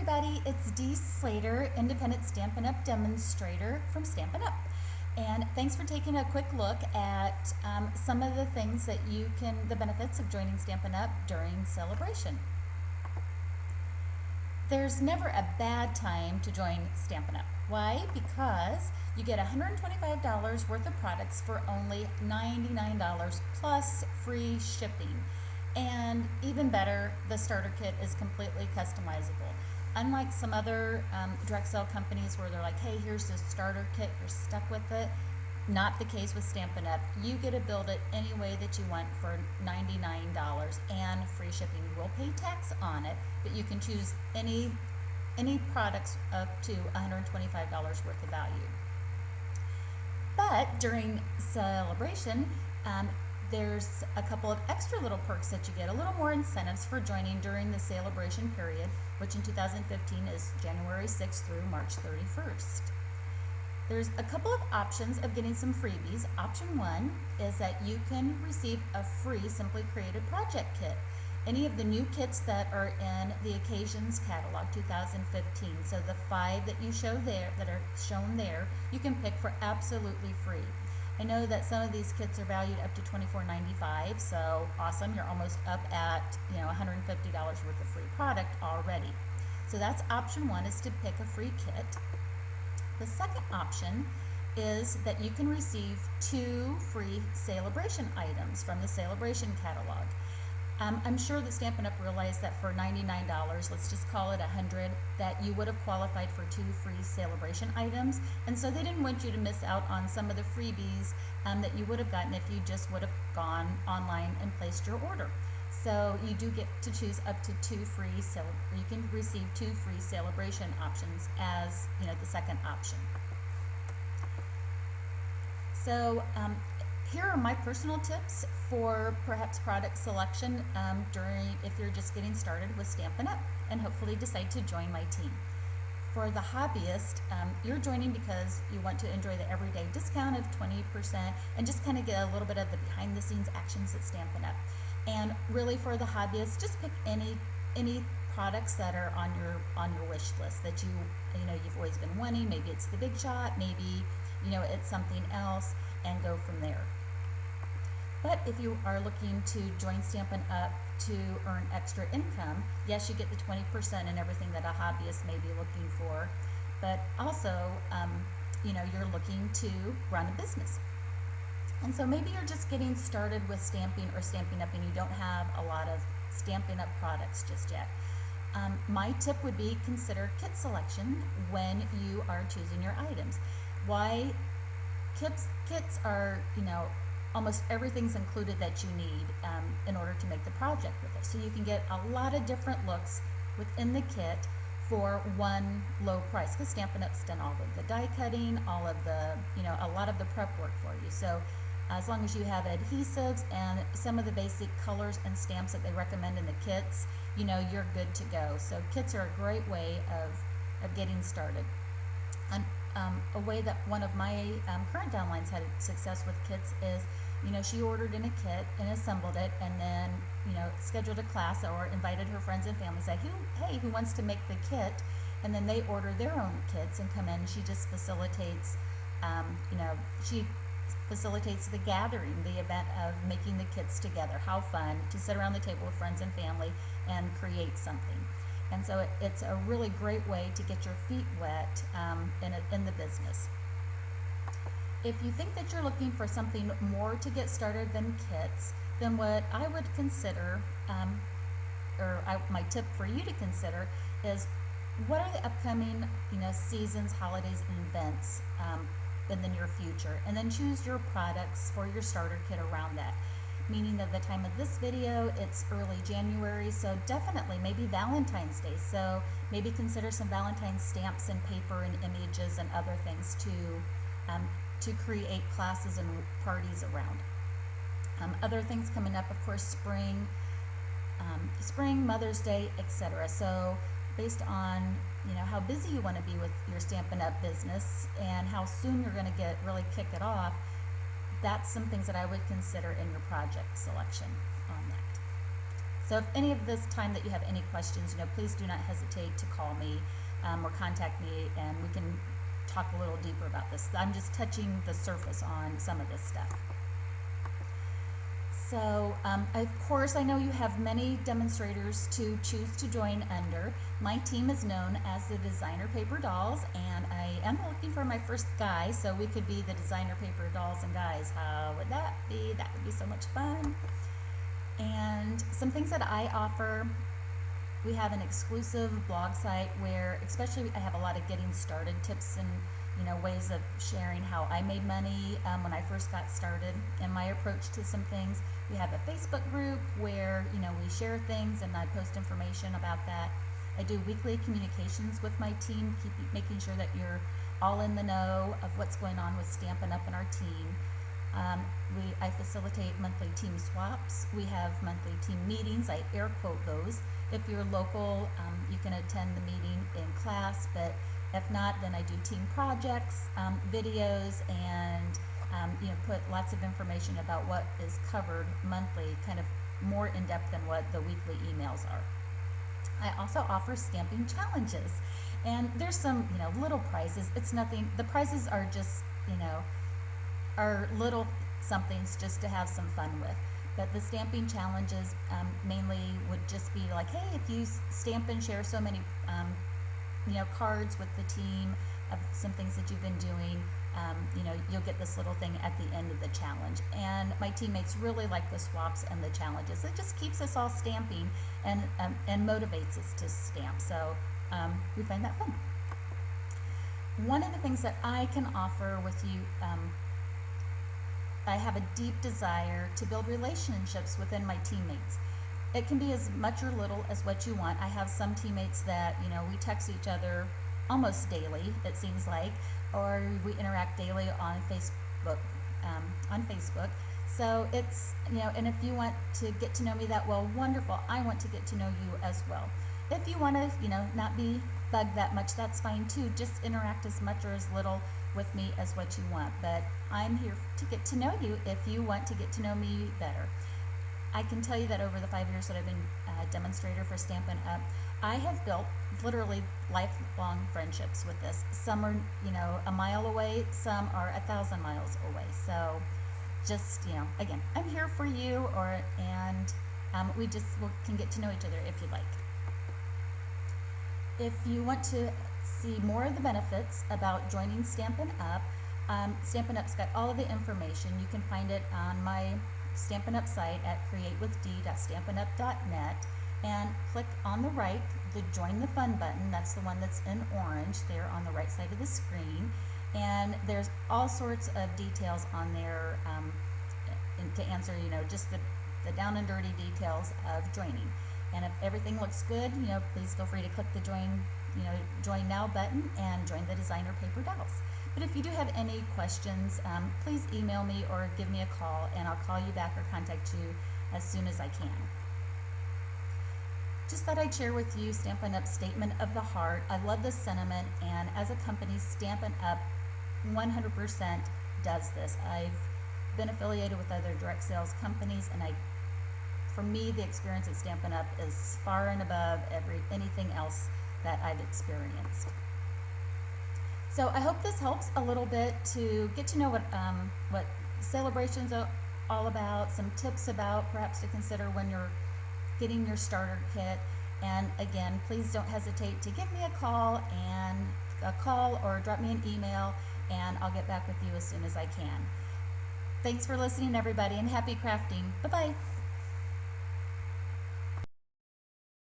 everybody, it's Dee Slater, Independent Stampin' Up! Demonstrator from Stampin' Up! And thanks for taking a quick look at some of the things that the benefits of joining Stampin' Up! During Sale-a-bration. There's never a bad time to join Stampin' Up! Why? Because you get $125 worth of products for only $99 plus free shipping. And even better, the starter kit is completely customizable. Unlike some other direct sale companies where they're like, hey, here's this starter kit, you're stuck with it. Not the case with Stampin' Up! You get to build it any way that you want for $99 and free shipping. You will pay tax on it, but you can choose any products up to $125 worth of value. But during Sale-a-bration, there's a couple of extra little perks that you get, a little more incentives for joining during the Sale-a-bration period, which in 2015 is January 6th through March 31st. There's a couple of options of getting some freebies. Option one is that you can receive a free Simply Created project kit. Any of the new kits that are in the Occasions catalog 2015, so the 5 that are shown there, you can pick for absolutely free. I know that some of these kits are valued up to $24.95, so awesome, you're almost up at $150 worth of free product already. So that's option one, is to pick a free kit. The second option is that you can receive 2 free Sale-a-bration items from the Sale-a-bration catalog. I'm sure that Stampin' Up! Realized that for $99, let's just call it $100, that you would have qualified for 2 free Sale-a-bration items, and so they didn't want you to miss out on some of the freebies that you would have gotten if you just would have gone online and placed your order. So you do get to choose up to 2 free you can receive 2 free Sale-a-bration options as the second option. So here are my personal tips for perhaps product selection if you're just getting started with Stampin' Up! And hopefully decide to join my team. For the hobbyist, you're joining because you want to enjoy the everyday discount of 20% and just kind of get a little bit of the behind the scenes actions at Stampin' Up! And really for the hobbyist, just pick any products that are on your wish list that you've always been wanting. Maybe it's the big shot, maybe it's something else, and go from there. But if you are looking to join Stampin' Up! To earn extra income, yes, you get the 20% and everything that a hobbyist may be looking for, but also, you're looking to run a business. And so maybe you're just getting started with stamping or Stampin' Up! And you don't have a lot of Stampin' Up! Products just yet. My tip would be consider kit selection when you are choosing your items. Why? Kits are, almost everything's included that you need in order to make the project with it. So you can get a lot of different looks within the kit for one low price, because Stampin' Up's done all of the die cutting, all of the, a lot of the prep work for you. So as long as you have adhesives and some of the basic colors and stamps that they recommend in the kits, you're good to go. So kits are a great way of getting started. And a way that one of my current downlines had success with kits is, she ordered in a kit and assembled it, and then, scheduled a class or invited her friends and family, said, hey, who wants to make the kit? And then they order their own kits and come in, and she just facilitates, she facilitates the gathering, the event of making the kits together. How fun to sit around the table with friends and family and create something. And so it's a really great way to get your feet wet in the business. If you think that you're looking for something more to get started than kits, then what I would consider, my tip for you to consider is, what are the upcoming seasons, holidays, and events in the near future? And then choose your products for your starter kit around that. Meaning that the time of this video, it's early January, so definitely maybe Valentine's Day. So maybe consider some Valentine's stamps and paper and images and other things to create classes and parties around. Other things coming up, of course, spring, Mother's Day, etc. So based on how busy you want to be with your Stampin' Up! Business and how soon you're going to really kick it off, that's some things that I would consider in your project selection on that. So if any of this time that you have any questions, please do not hesitate to call me or contact me, and we can talk a little deeper about this. I'm just touching the surface on some of this stuff. So, of course, I know you have many demonstrators to choose to join under. My team is known as the Designer Paper Dolls, and I am looking for my first guy, so we could be the Designer Paper Dolls and Guys. How would that be? That would be so much fun. And some things that I offer, we have an exclusive blog site where, especially, I have a lot of getting started tips and ways of sharing how I made money when I first got started and my approach to some things. We have a Facebook group where we share things and I post information about that. I do weekly communications with my team, making sure that you're all in the know of what's going on with Stampin' Up! In our team. I facilitate monthly team swaps. We have monthly team meetings. I air quote those. If you're local, you can attend the meeting in class, but if not, then I do team projects, videos, and put lots of information about what is covered monthly, kind of more in depth than what the weekly emails are. I also offer stamping challenges, and there's some little prizes. It's nothing. The prizes are just are little somethings just to have some fun with. But the stamping challenges mainly would just be like, hey, if you stamp and share so many cards with the team of some things that you've been doing, you'll get this little thing at the end of the challenge. And my teammates really like the swaps and the challenges. It just keeps us all stamping and motivates us to stamp. So we find that fun. One of the things that I can offer with you, I have a deep desire to build relationships within my teammates. It can be as much or little as what you want. I have some teammates that, we text each other almost daily, it seems like, or we interact daily on Facebook. So it's, and if you want to get to know me that well, wonderful. I want to get to know you as well. If you want to, not be bugged that much, that's fine too. Just interact as much or as little with me as what you want. But I'm here to get to know you if you want to get to know me better. I can tell you that over the 5 years that I've been a demonstrator for Stampin' Up!, I have built literally lifelong friendships with this. Some are, a mile away, some are 1,000 miles away. So just, again, I'm here for you, and we can get to know each other if you'd like. If you want to see more of the benefits about joining Stampin' Up!, Stampin' Up's got all of the information. You can find it on my Stampin' Up! Site at createwithd.stampinup.net, and click on the right, the Join the Fun button. That's the one that's in orange there on the right side of the screen. And there's all sorts of details on there to answer, just the down and dirty details of joining. And if everything looks good, please feel free to click the Join Now button and join the Designer Paper Dolls. But if you do have any questions, please email me or give me a call, and I'll call you back or contact you as soon as I can. Just thought I'd share with you Stampin' Up's Statement of the Heart. I love this sentiment, and as a company, Stampin' Up 100% does this. I've been affiliated with other direct sales companies, and for me, the experience at Stampin' Up is far and above anything else that I've experienced. So I hope this helps a little bit to get to know what Sale-a-bration's all about, some tips about perhaps to consider when you're getting your starter kit. And again, please don't hesitate to give me a call or drop me an email, and I'll get back with you as soon as I can. Thanks for listening, everybody, and happy crafting. Bye-bye.